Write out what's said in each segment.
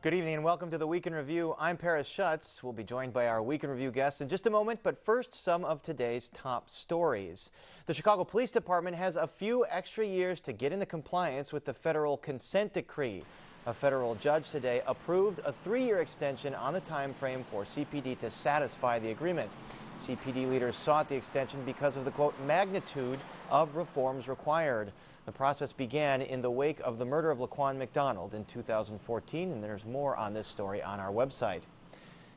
Good evening and welcome to the Week in Review. I'm Paris Schutz. We'll be joined by our Week in Review guests in just a moment, but first, some of today's top stories. The Chicago Police Department has a few extra years to get into compliance with the federal consent decree. A federal judge today approved a 3-year extension on the time frame for CPD to satisfy the agreement. CPD leaders sought the extension because of the, quote, magnitude of reforms required. The process began in the wake of the murder of Laquan McDonald in 2014, and there's more on this story on our website.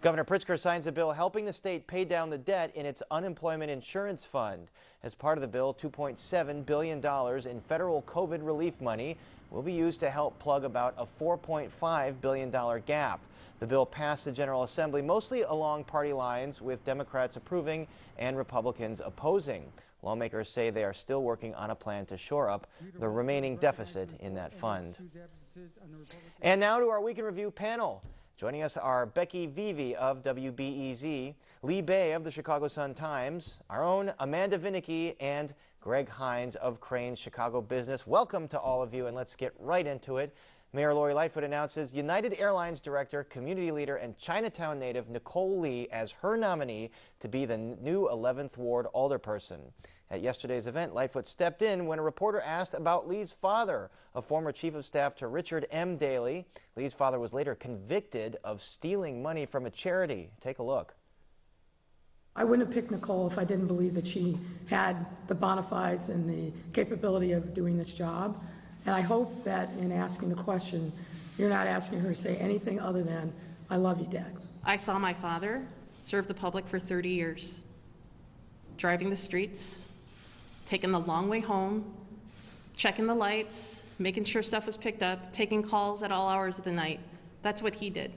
Governor Pritzker signs a bill helping the state pay down the debt in its unemployment insurance fund. As part of the bill, $2.7 billion in federal COVID relief money will be used to help plug about a $4.5 billion gap. The bill passed the General Assembly mostly along party lines, with Democrats approving and Republicans opposing. Lawmakers say they are still working on a plan to shore up the remaining deficit in that fund. And now to our Week in Review panel. Joining us are Becky Vivi of WBEZ, Lee Bay of the Chicago Sun-Times, our own Amanda Vinicky, and Greg Hines of Crane's Chicago Business. Welcome to all of you, and let's get right into it. Mayor Lori Lightfoot announces United Airlines director, community leader, and Chinatown native Nicole Lee as her nominee to be the new 11th Ward alderperson. At yesterday's event, Lightfoot stepped in when a reporter asked about Lee's father, a former chief of staff to Richard M. Daley. Lee's father was later convicted of stealing money from a charity. Take a look. I wouldn't have picked Nicole if I didn't believe that she had the bona fides and the capability of doing this job. And I hope that in asking the question, you're not asking her to say anything other than, I love you, Dad. I saw my father serve the public for 30 years, driving the streets, taking the long way home, checking the lights, making sure stuff was picked up, taking calls at all hours of the night. That's what he did.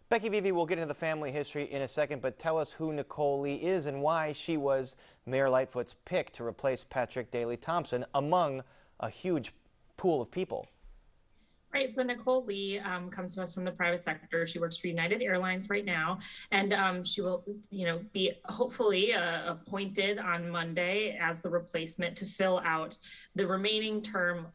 Becky Vivi, we'll get into the family history in a second, but tell us who Nicole Lee is and why she was Mayor Lightfoot's pick to replace Patrick Daley Thompson among a huge pool of people. Right, so Nicole Lee comes to us from the private sector. She works for United Airlines right now, and she will, be hopefully appointed on Monday as the replacement to fill out the remaining term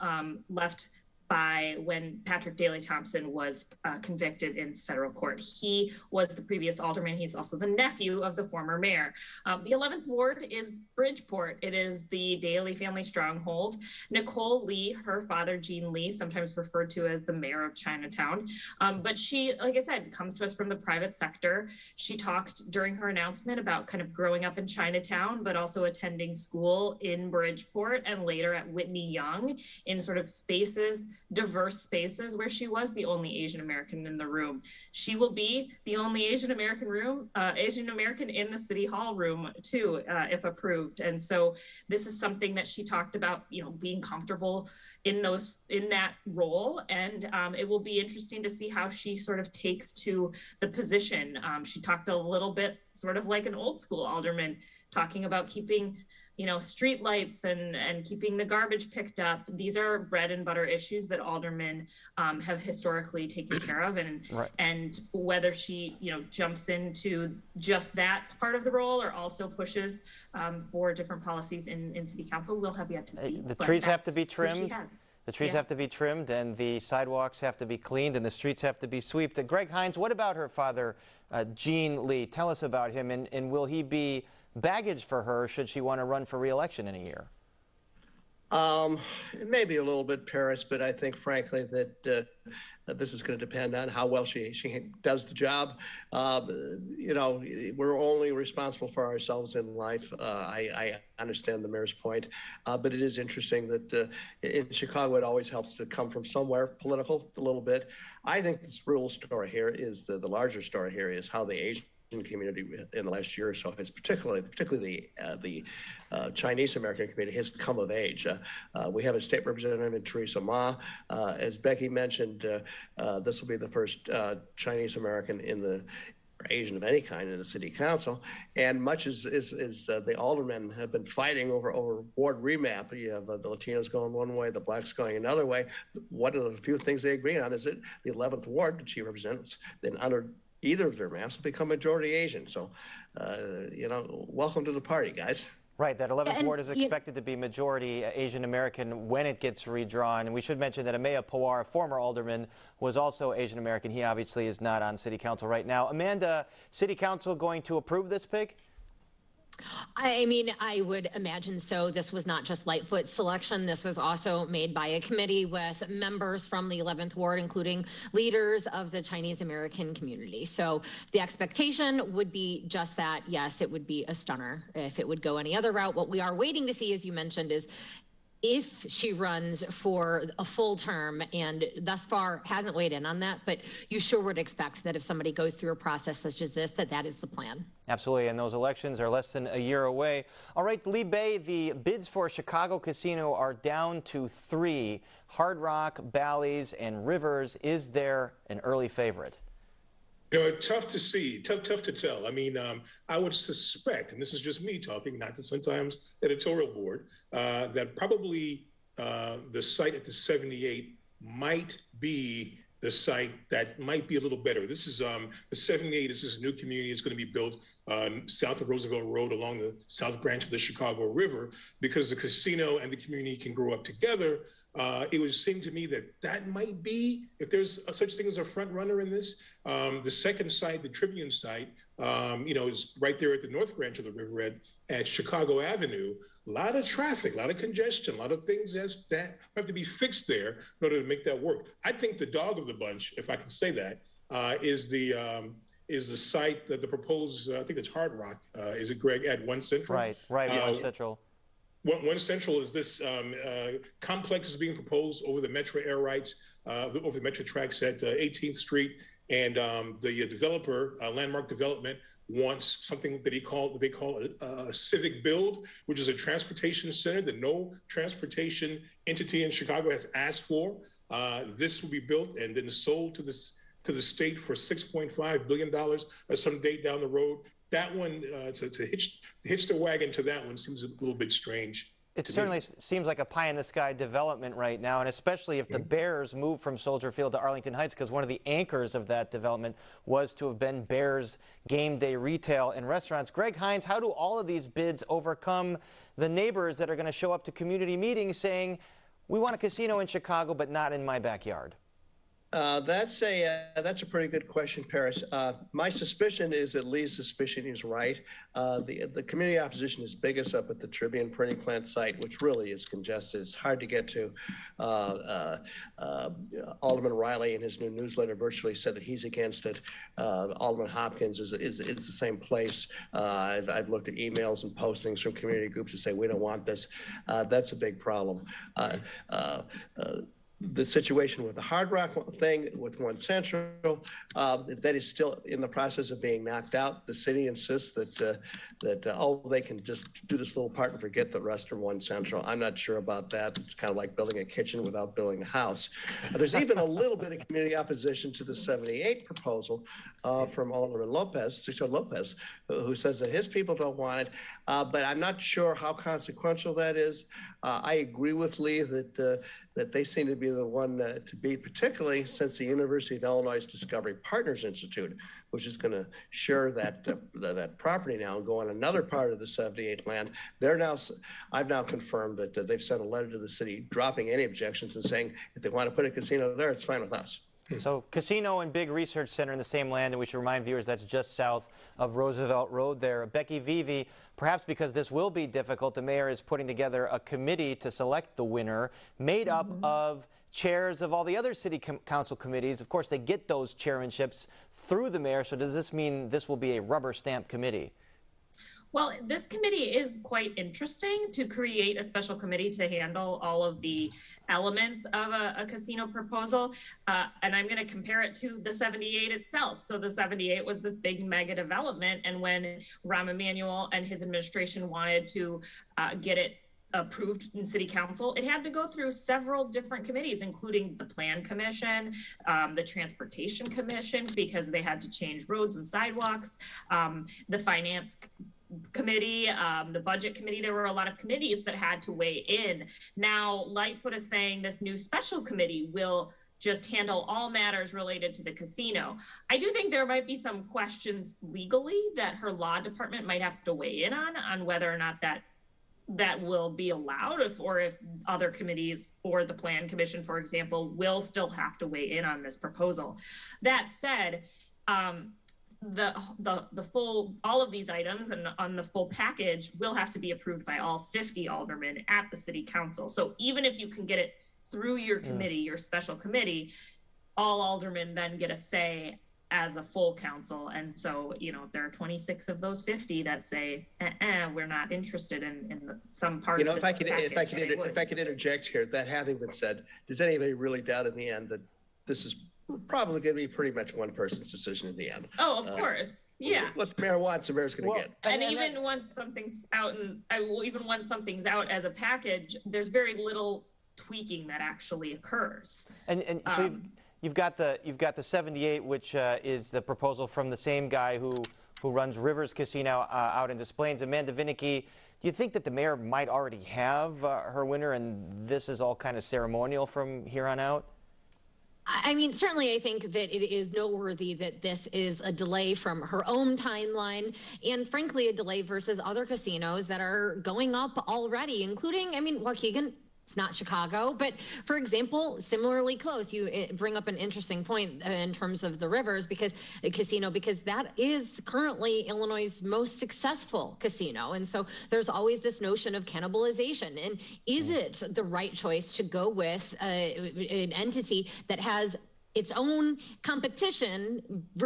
left by when Patrick Daley Thompson was convicted in federal court. He was the previous alderman. He's also the nephew of the former mayor. The 11th Ward is Bridgeport. It is the Daley family stronghold. Nicole Lee, her father, Gene Lee, sometimes referred to as the mayor of Chinatown. But she, like I said, comes to us from the private sector. She talked during her announcement about kind of growing up in Chinatown, but also attending school in Bridgeport and later at Whitney Young in sort of diverse spaces where she was the only Asian American in the room. She will be the only Asian American in the City Hall room too, if approved. And so this is something that she talked about, being comfortable in that role. And it will be interesting to see how she sort of takes to the position. She talked a little bit sort of like an old school alderman, talking about keeping street lights and keeping the garbage picked up. These are bread and butter issues that aldermen have historically taken care of, and whether she jumps into just that part of the role or also pushes for different policies in city council, we'll have yet to see. The trees have to be trimmed. The trees have to be trimmed, and the sidewalks have to be cleaned, and the streets have to be swept. Greg Hines, what about her father, Gene Lee? Tell us about him, and will he be baggage for her should she want to run for re-election in a year? It may be a little bit, Paris, but I think, frankly, that this is going to depend on how well she does the job. We're only responsible for ourselves in life. I understand the mayor's point, but it is interesting that in Chicago, it always helps to come from somewhere political a little bit. I think this real story here is the larger story here is how the Asian community in the last year or so has particularly the Chinese American community has come of age. We have a state representative in Teresa Ma. As Becky mentioned, this will be the first Chinese American or Asian of any kind in the city council, and much as the aldermen have been fighting over ward remap. You have the Latinos going one way, the blacks going another way. One of the few things they agree on is that the 11th ward that she represents, then under either of their maps, will become majority Asian. So, welcome to the party, guys. Right, that 11th ward is expected to be majority Asian American when it gets redrawn. And we should mention that Amaya Pawar, a former alderman, was also Asian American. He obviously is not on city council right now. Amanda, city council going to approve this pig? I mean, I would imagine so. This was not just Lightfoot's selection. This was also made by a committee with members from the 11th ward, including leaders of the Chinese American community. So the expectation would be just that. Yes, it would be a stunner if it would go any other route. What we are waiting to see, as you mentioned, is if she runs for a full term, and thus far hasn't weighed in on that, but you sure would expect that if somebody goes through a process such as this, that is the plan. Absolutely, and those elections are less than a year away. All right, Lee Bay, the bids for Chicago Casino are down to 3, Hard Rock, Bally's, and Rivers. Is there an early favorite? You know, tough to see, tough to tell. I mean, I would suspect, and this is just me talking, not the Sun-Times editorial board, that probably the site at the 78 might be the site that might be a little better. This is the 78 is this new community. It's going to be built south of Roosevelt Road along the south branch of the Chicago River. Because the casino and the community can grow up together, it would seem to me that might be, if there's such thing as a front runner in this. The second site, the Tribune site, is right there at the north branch of the river at Chicago Avenue. A lot of traffic, a lot of congestion, a lot of things that have to be fixed there in order to make that work. I think the dog of the bunch, if I can say that, is the site that the proposed, I think it's Hard Rock, is it, Greg, at 1 Central? Right, 1 Central. 1 Central is this complex is being proposed over the Metro air rights, over the Metro tracks at 18th Street. And the developer, Landmark Development, wants something that they call a civic build, which is a transportation center that no transportation entity in Chicago has asked for. This will be built and then sold to the state for $6.5 billion at some date down the road. That one, to hitch the wagon to that one seems a little bit strange. It certainly seems like a pie-in-the-sky development right now, and especially if the Bears move from Soldier Field to Arlington Heights, because one of the anchors of that development was to have been Bears game day retail and restaurants. Greg Hines, how do all of these bids overcome the neighbors that are going to show up to community meetings saying, we want a casino in Chicago, but not in my backyard? That's a pretty good question, Paris. My suspicion is that Lee's suspicion is right. The community opposition is biggest up at the Tribune printing plant site, which really is congested. It's hard to get to. Alderman Riley in his new newsletter virtually said that he's against it. Alderman Hopkins is the same place. I've looked at emails and postings from community groups that say we don't want this. That's a big problem. The situation with the Hard Rock thing with 1 Central, that is still in the process of being knocked out. The city insists that they can just do this little part and forget the rest of 1 Central. I'm not sure about that. It's kind of like building a kitchen without building a house. There's even a little bit of community opposition to the 78 proposal from Alderman Cesar Lopez, who says that his people don't want it. But I'm not sure how consequential that is. I agree with Lee that they seem to be the one to beat, particularly since the University of Illinois Discovery Partners Institute, which is going to share that property now and go on another part of the 78 land. I've now confirmed that they've sent a letter to the city dropping any objections and saying if they want to put a casino there, it's fine with us. So casino and big research center in the same land, and we should remind viewers that's just south of Roosevelt Road there. Becky Vivi, perhaps because this will be difficult, the mayor is putting together a committee to select the winner made up of chairs of all the other city council committees. Of course, they get those chairmanships through the mayor, so does this mean this will be a rubber stamp committee? Well, this committee is quite interesting to create a special committee to handle all of the elements of a casino proposal. And I'm going to compare it to the 78 itself. So the 78 was this big mega development. And when Rahm Emanuel and his administration wanted to get it approved in city council, it had to go through several different committees, including the Plan Commission, the Transportation Commission, because they had to change roads and sidewalks, the Finance Committee, the Budget Committee. There were a lot of committees that had to weigh in. Now, Lightfoot is saying this new special committee will just handle all matters related to the casino. I do think there might be some questions legally that her law department might have to weigh in on whether or not that that will be allowed, if other committees or the Plan Commission, for example, will still have to weigh in on this proposal. That said, the full, all of these items and on the full package will have to be approved by all 50 aldermen at the city council. So even if you can get it through your committee, your special committee, all aldermen then get a say as a full council. And so, you know, if there are 26 of those 50 that say, we're not interested in some part of this package, if I could interject here, that having been said, does anybody really doubt in the end that this is probably going to be pretty much one person's decision in the end? Oh, of course. Yeah. What the mayor wants, the mayor's going to get. And even once something's out, even once something's out as a package, there's very little tweaking that actually occurs. And so you've got the 78, which is the proposal from the same guy who runs Rivers Casino out in Des Plaines, Amanda Vinicky. Do you think that the mayor might already have her winner, and this is all kind of ceremonial from here on out? I mean, certainly I think that it is noteworthy that this is a delay from her own timeline, and frankly, a delay versus other casinos that are going up already, including, I mean, Waukegan. It's not Chicago, but for example, similarly close. You bring up an interesting point in terms of the Rivers casino, because that is currently Illinois' most successful casino. And so there's always this notion of cannibalization. And is it the right choice to go with an entity that has its own competition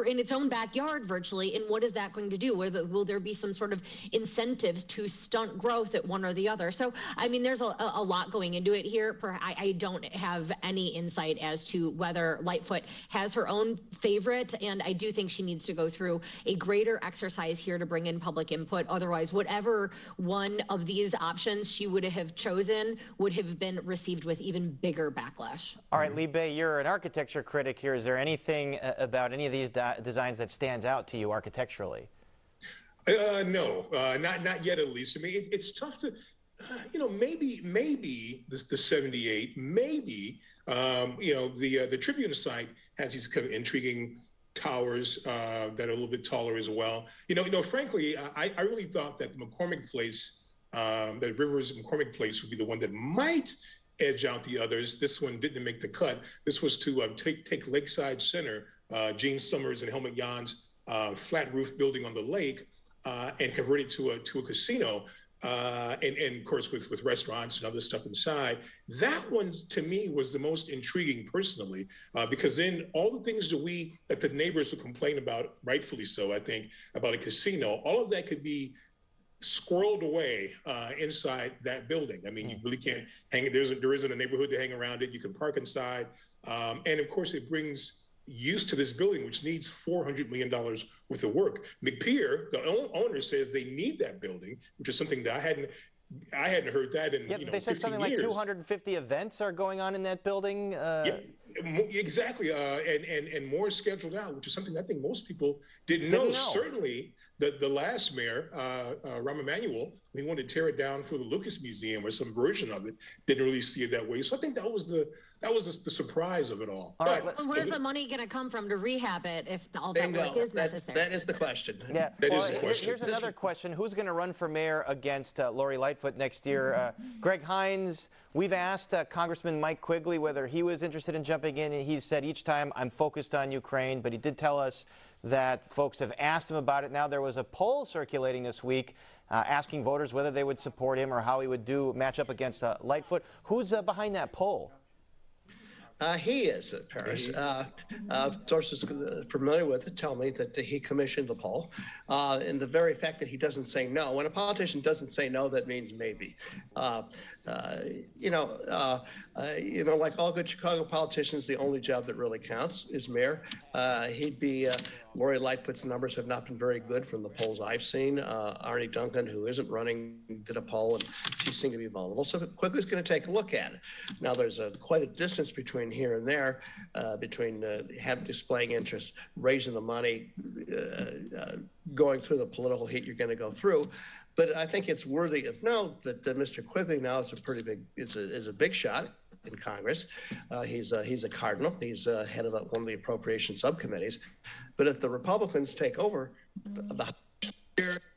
in its own backyard virtually, and what is that going to do? Will there be some sort of incentives to stunt growth at one or the other? So, I mean, there's a lot going into it here. I don't have any insight as to whether Lightfoot has her own favorite, and I do think she needs to go through a greater exercise here to bring in public input. Otherwise, whatever one of these options she would have chosen would have been received with even bigger backlash. All right, Lee Bay, you're an architecture critic here. Is there anything about any of these designs that stands out to you architecturally? No, not yet, at least. I mean, it's tough to, maybe the 78, maybe, the Tribune site has these kind of intriguing towers that are a little bit taller as well. Frankly, I really thought that the McCormick Place, that Rivers McCormick Place would be the one that might edge out the others. This one didn't make the cut. This was to take Lakeside Center, Gene Summers and Helmut Jahn's flat roof building on the lake, and convert it to a casino, and of course with restaurants and other stuff inside. That one to me was the most intriguing personally, because then all the things that the neighbors would complain about, rightfully so, I think, about a casino, all of that could be squirreled away inside that building. I mean, you really can't hang it. There isn't a neighborhood to hang around it. You can park inside. And of course, it brings use to this building, which needs $400 million worth of work. McPeer, the owner, says they need that building, which is something that I hadn't heard that in, they said something years. Like 250 events are going on in that building. Yeah, exactly. And more scheduled out, which is something I think most people didn't know. Certainly, the last mayor, Rahm Emanuel, he wanted to tear it down for the Lucas Museum or some version of it. Didn't really see it that way. So I think that was the surprise of it all. Where's the money going to come from to rehab it if all that work is necessary? That is the question. Yeah. That is the question. Here's another question. Who's going to run for mayor against Lori Lightfoot next year? Greg Hines, we've asked Congressman Mike Quigley whether he was interested in jumping in, and he said each time, I'm focused on Ukraine, but he did tell us that folks have asked him about it. Now, there was a poll circulating this week asking voters whether they would support him or how he would match up against Lightfoot. Who's behind that poll? He is, Paris. Sources familiar with it tell me that he commissioned the poll. And the very fact that he doesn't say no, when a politician doesn't say no, that means maybe. Like all good Chicago politicians, the only job that really counts is mayor. Lori Lightfoot's numbers have not been very good from the polls I've seen. Arnie Duncan, who isn't running, did a poll, and she seemed to be vulnerable. So Quigley's going to take a look at it. Now, there's quite a distance between here and there, between displaying interest, raising the money, going through the political heat you're going to go through. But I think it's worthy of note that Mr. Quigley now is a big shot in Congress. He's a cardinal. He's head of one of the appropriation subcommittees. But if the Republicans take over, the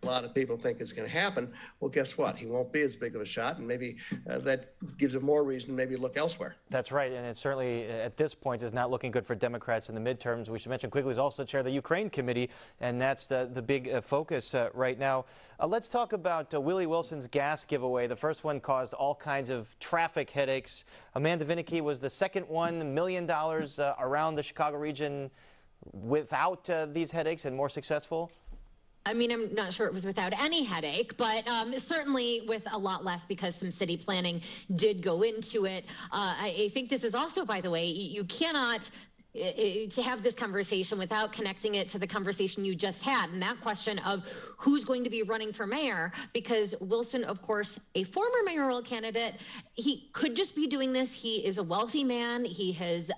a lot of people think is going to happen. Well, guess what? He won't be as big of a shot, and maybe that gives him more reason to maybe look elsewhere. That's right, and it certainly, at this point, is not looking good for Democrats in the midterms. We should mention Quigley is also chair of the Ukraine Committee, and that's the big focus right now. Let's talk about Willie Wilson's gas giveaway. The first one caused all kinds of traffic headaches. Amanda Vinicky was the second one, $1 million around the Chicago region without these headaches and more successful. I mean, I'm not sure it was without any headache, but certainly with a lot less because some city planning did go into it. I think this is also, by the way, you cannot to have this conversation without connecting it to the conversation you just had, and that question of who's going to be running for mayor, because Wilson, of course, a former mayoral candidate, he could just be doing this. He is a wealthy man. He has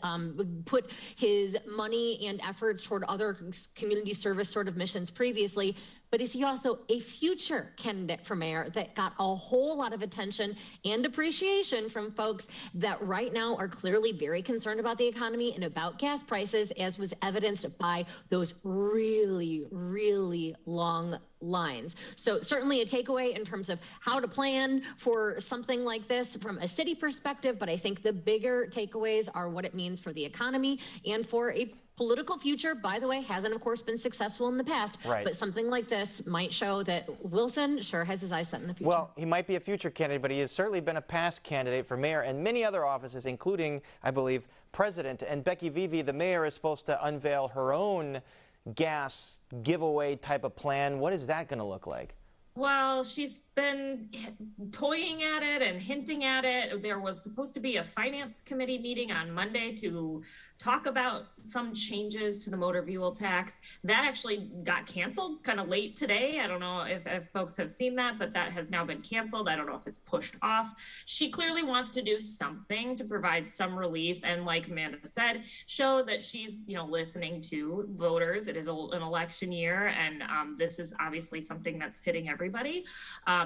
put his money and efforts toward other community service sort of missions previously. But is he also a future candidate for mayor that got a whole lot of attention and appreciation from folks that right now are clearly very concerned about the economy and about gas prices, as was evidenced by those really, really long lines. So certainly a takeaway in terms of how to plan for something like this from a city perspective, but I think the bigger takeaways are what it means for the economy and for a political future. By the way, hasn't of course been successful in the past, right. But something like this might show that Wilson sure has his eyes set in the future. Well, he might be a future candidate, but he has certainly been a past candidate for mayor and many other offices, including, I believe, president. And Becky Vivi, the mayor, is supposed to unveil her own gas giveaway type of plan. What is that going to look like? Well, she's been toying at it and hinting at it. There was supposed to be a finance committee meeting on Monday to talk about some changes to the motor fuel tax. That actually got canceled kind of late today. I don't know if folks have seen that, but that has now been canceled. I don't know if it's pushed off. She clearly wants to do something to provide some relief. And like Amanda said, show that she's, listening to voters. It is an election year. And this is obviously something that's hitting everybody.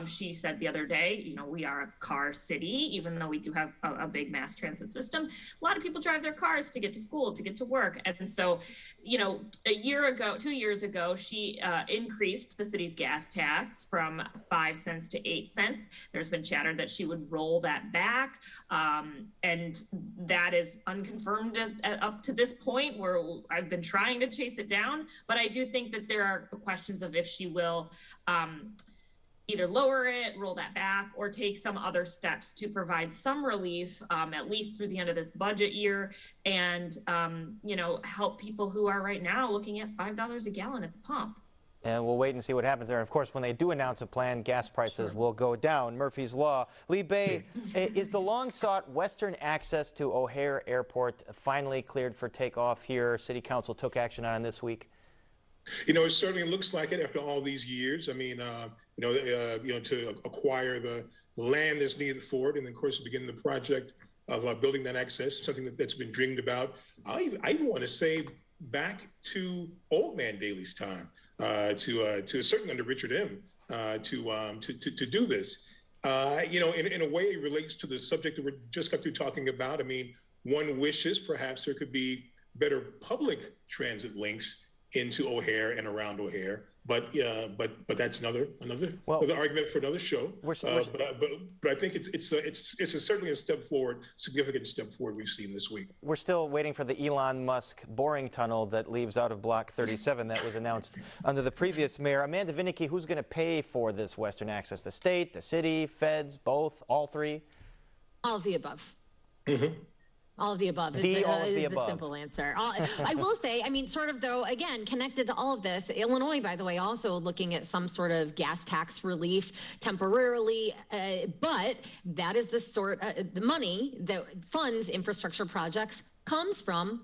She said the other day, we are a car city, even though we do have a big mass transit system. A lot of people drive their cars to get to school, to get to work. And so, 2 years ago, she increased the city's gas tax from 5 cents to 8 cents. There's been chatter that she would roll that back. And that is unconfirmed up to this point, where I've been trying to chase it down. But I do think that there are questions of if she will either lower it, roll that back, or take some other steps to provide some relief, at least through the end of this budget year, and help people who are right now looking at $5 a gallon at the pump. And we'll wait and see what happens there. Of course, when they do announce a plan, gas prices will go down. Murphy's Law. Lee Bay, is the long-sought western access to O'Hare Airport finally cleared for takeoff here? City Council took action on this week. It certainly looks like it after all these years. I mean, to acquire the land that's needed for it, and of course, begin the project of building that access, something that's been dreamed about. I even want to say back to Old Man Daley's time, certainly under Richard M. To do this. In a way, it relates to the subject that we just got through talking about. I mean, one wishes perhaps there could be better public transit links into O'Hare and around O'Hare, but that's another argument for another show. But I think it's certainly a step forward, significant step forward we've seen this week. We're still waiting for the Elon Musk boring tunnel that leads out of Block 37 that was announced under the previous mayor. Amanda Vinicky, who's going to pay for this western access? The state, the city, feds, both, all three? All of the above. Mm-hmm. All of the above is the simple answer. I will say, sort of though, again, connected to all of this, Illinois, by the way, also looking at some sort of gas tax relief temporarily, but that is the money that funds infrastructure projects comes from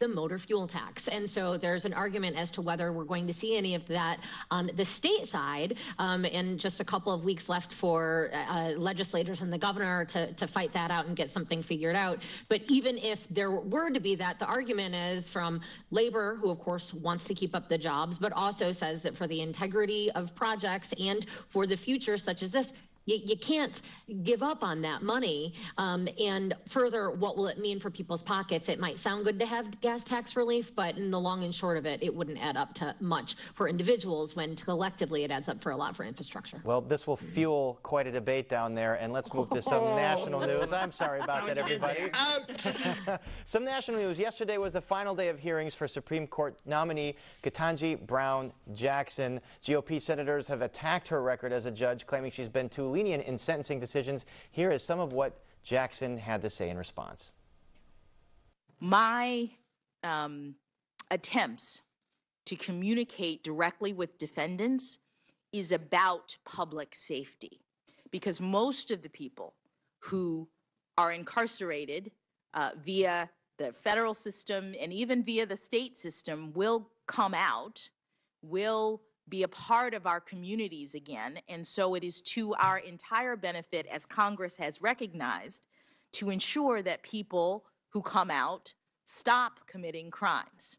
the motor fuel tax. And so there's an argument as to whether we're going to see any of that on the state side, and just a couple of weeks left for legislators and the governor to fight that out and get something figured out. But even if there were to be that, the argument is from labor, who of course wants to keep up the jobs, but also says that for the integrity of projects and for the future such as this, You can't give up on that money. And further, what will it mean for people's pockets? It might sound good to have gas tax relief, but in the long and short of it, it wouldn't add up to much for individuals when collectively it adds up for a lot for infrastructure. Well, this will fuel quite a debate down there, and let's move to some national news. I'm sorry about that, everybody. Some national news. Yesterday was the final day of hearings for Supreme Court nominee Ketanji Brown Jackson. GOP senators have attacked her record as a judge, claiming she's been too lenient in sentencing decisions. Here is some of what Jackson had to say in response. My attempts to communicate directly with defendants is about public safety, because most of the people who are incarcerated via the federal system and even via the state system will come out, will be a part of our communities again. And so it is to our entire benefit, as Congress has recognized, to ensure that people who come out stop committing crimes.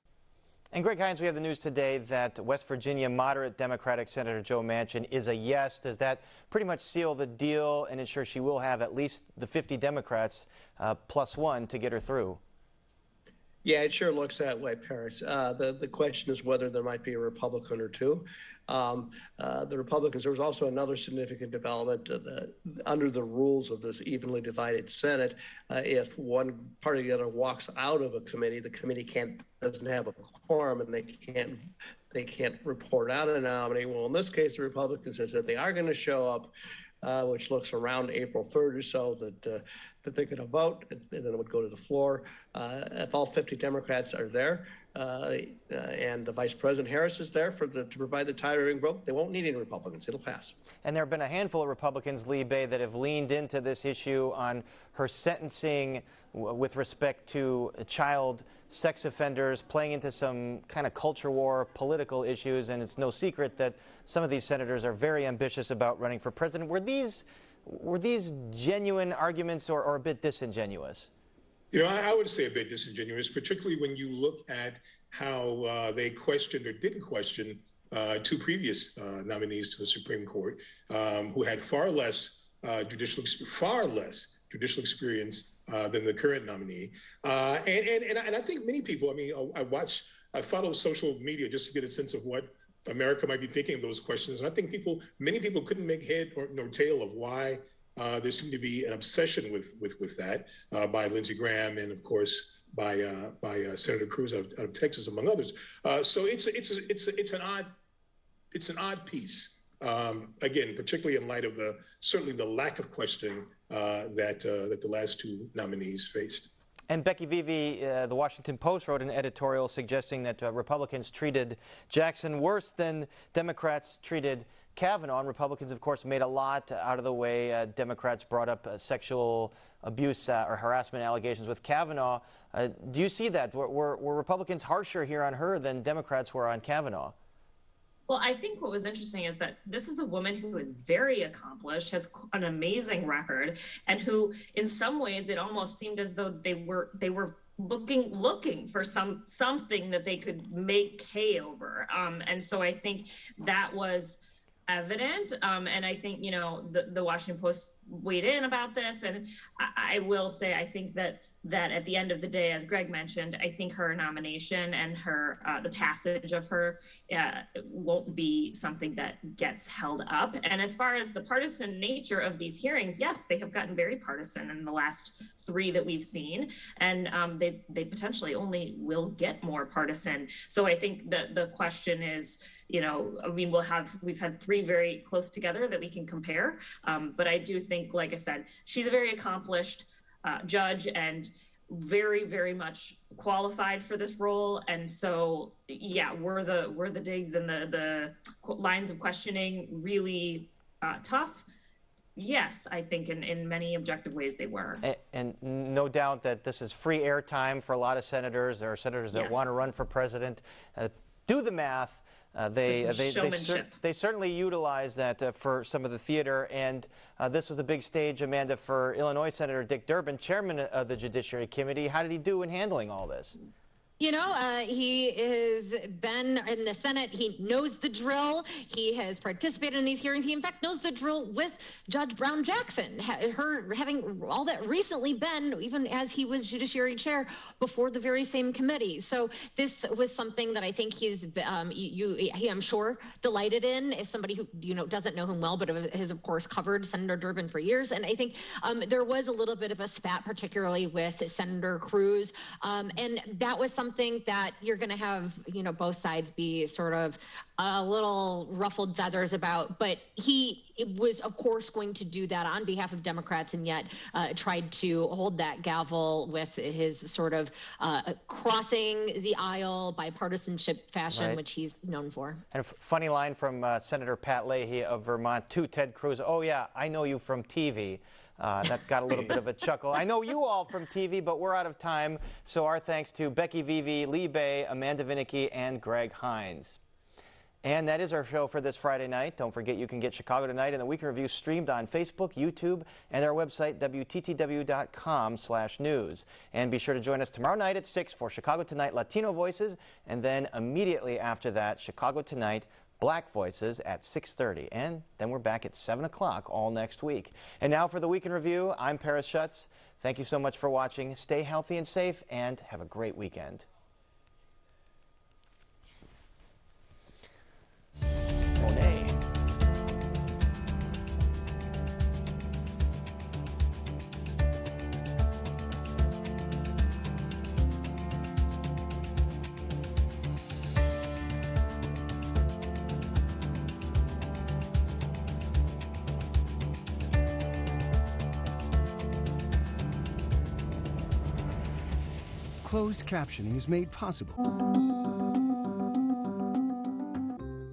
And Greg Hines, we have the news today that West Virginia moderate Democratic Senator Joe Manchin is a yes. Does that pretty much seal the deal and ensure she will have at least the 50 Democrats plus one to get her through? Yeah, it sure looks that way, Paris. The question is whether there might be a Republican or two. The Republicans, there was also another significant development under the rules of this evenly divided Senate. If one party or the other walks out of a committee, the committee doesn't have a quorum and they can't report out a nominee. Well, in this case, the Republicans have said they are going to show up, which looks around April 3rd or so, that they're going to vote, and then it would go to the floor. If all 50 Democrats are there, and the Vice President Harris is there to provide the tie-breaking vote, they won't need any Republicans. It'll pass. And there have been a handful of Republicans, Lee Bay, that have leaned into this issue on her sentencing with respect to child sex offenders, playing into some kind of culture war political issues. And it's no secret that some of these senators are very ambitious about running for president. Were these genuine arguments or a bit disingenuous? You know, I would say a bit disingenuous, particularly when you look at how they questioned or didn't question two previous nominees to the Supreme Court who had far less judicial experience than the current nominee. And I think many people, I mean, I follow social media just to get a sense of what America might be thinking of those questions. And I think many people couldn't make head nor tail of why there seemed to be an obsession with that by Lindsey Graham and, of course, by Senator Cruz out of Texas, among others. So it's an odd piece. Again, particularly in light of certainly the lack of questioning that the last two nominees faced. And Becky Vivi, the Washington Post wrote an editorial suggesting that Republicans treated Jackson worse than Democrats treated Kavanaugh. And Republicans, of course, made a lot out of the way Democrats brought up sexual abuse or harassment allegations with Kavanaugh. Do you see that? Were Republicans harsher here on her than Democrats were on Kavanaugh? Well, I think what was interesting is that this is a woman who is very accomplished, has an amazing record, and who, in some ways, it almost seemed as though they were looking for something that they could make hay over. And so I think that was evident. And I think, you know, the Washington Post weighed in about this. And I will say, I think that at the end of the day, as Greg mentioned, I think her nomination and her the passage of her won't be something that gets held up. And as far as the partisan nature of these hearings, yes, they have gotten very partisan in the last three that we've seen, and they potentially only will get more partisan. So I think that the question is, you know, I mean, we've had three very close together that we can compare, but I do think, like I said, she's a very accomplished judge and very, very much qualified for this role. And so, yeah, were the digs and the lines of questioning really tough? Yes, I think in many objective ways they were. And no doubt that this is free airtime for a lot of senators. There are senators that want to run for president. Do the math. They certainly utilize that for some of the theater, and this was a big stage, Amanda, for Illinois Senator Dick Durbin, chairman of the Judiciary Committee. How did he do in handling all this? You know, he has been in the Senate. He knows the drill. He has participated in these hearings. He, in fact, knows the drill with Judge Brown Jackson, her having all that recently been, even as he was Judiciary Chair, before the very same committee. So this was something that I think he's, he, I'm sure, delighted in, as somebody who, doesn't know him well, but has, of course, covered Senator Durbin for years. And I think there was a little bit of a spat, particularly with Senator Cruz. And that was something that you're going to have, both sides be sort of a little ruffled feathers about. But he was, of course, going to do that on behalf of Democrats, and yet tried to hold that gavel with his sort of crossing the aisle bipartisanship fashion, right, which he's known for. And a funny line from Senator Pat Leahy of Vermont to Ted Cruz. "Oh, yeah, I know you from TV." That got a little bit of a chuckle. "I know you all from TV, but we're out of time. So our thanks to Becky Vivi, Lee Bay, Amanda Vinicky, and Greg Hines." And that is our show for this Friday night. Don't forget you can get Chicago Tonight and the Week in Review streamed on Facebook, YouTube, and our website, WTTW.com/news. And be sure to join us tomorrow night at 6 for Chicago Tonight Latino Voices, and then immediately after that, Chicago Tonight Black Voices at 6:30. And then we're back at 7 o'clock all next week. And now for the Week in Review, I'm Paris Schutz. Thank you so much for watching. Stay healthy and safe, and have a great weekend. Monet. Closed captioning is made possible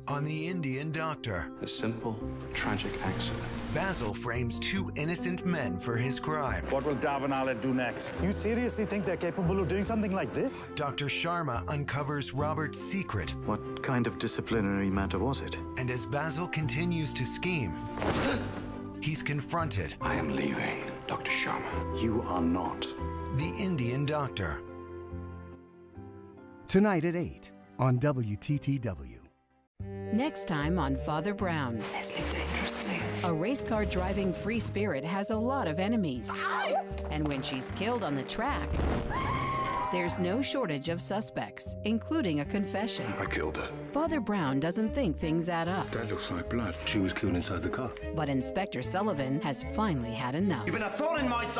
on The Indian Doctor. A simple, tragic accident. Basil frames two innocent men for his crime. What will Davin Allen do next? You seriously think they're capable of doing something like this? Dr. Sharma uncovers Robert's secret. What kind of disciplinary matter was it? And as Basil continues to scheme, he's confronted. I am leaving, Dr. Sharma. You are not. The Indian Doctor. tonight at 8 on WTTW. Next time on Father Brown. Leslie dangerously. A race car driving free spirit has a lot of enemies. And when she's killed on the track, there's no shortage of suspects, including a confession. I killed her. Father Brown doesn't think things add up. That looks like blood. She was killed inside the car. But Inspector Sullivan has finally had enough. You've been a thorn in my side.